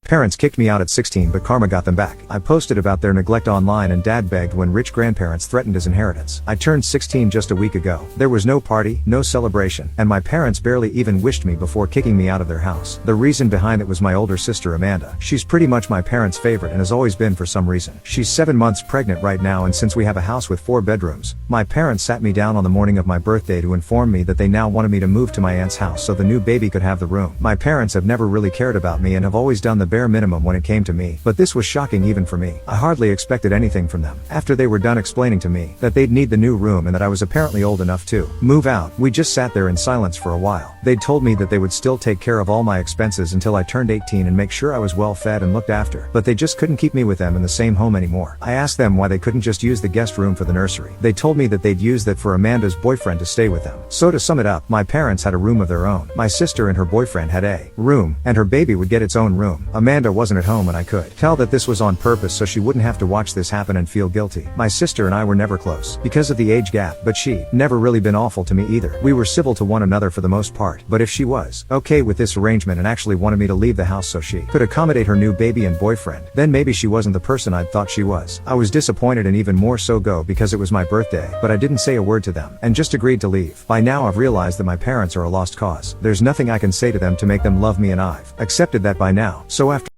Parents kicked me out at 16 but karma got them back. I posted about their neglect online and dad begged when rich grandparents threatened his inheritance. I turned 16 just a week ago. There was no party, no celebration, and my parents barely even wished me before kicking me out of their house. The reason behind it was my older sister Amanda. She's pretty much my parents' favorite and has always been for some reason. She's 7 months pregnant right now, and since we have a house with 4 bedrooms, my parents sat me down on the morning of my birthday to inform me that they now wanted me to move to my aunt's house so the new baby could have the room. My parents have never really cared about me and have always done the bare minimum when it came to me, but this was shocking even for me. I hardly expected anything from them. After they were done explaining to me that they'd need the new room and that I was apparently old enough to move out, we just sat there in silence for a while. They'd told me that they would still take care of all my expenses until I turned 18 and make sure I was well fed and looked after, but they just couldn't keep me with them in the same home anymore. I asked them why they couldn't just use the guest room for the nursery. They told me that they'd use that for Amanda's boyfriend to stay with them. So to sum it up, my parents had a room of their own. My sister and her boyfriend had a room, and her baby would get its own room. Amanda wasn't at home and I could tell that this was on purpose so she wouldn't have to watch this happen and feel guilty. My sister and I were never close because of the age gap, but she'd never really been awful to me either. We were civil to one another for the most part, but if she was okay with this arrangement and actually wanted me to leave the house so she could accommodate her new baby and boyfriend, then maybe she wasn't the person I'd thought she was. I was disappointed and even more so because it was my birthday, but I didn't say a word to them and just agreed to leave. By now I've realized that my parents are a lost cause. There's nothing I can say to them to make them love me, and I've accepted that by now. So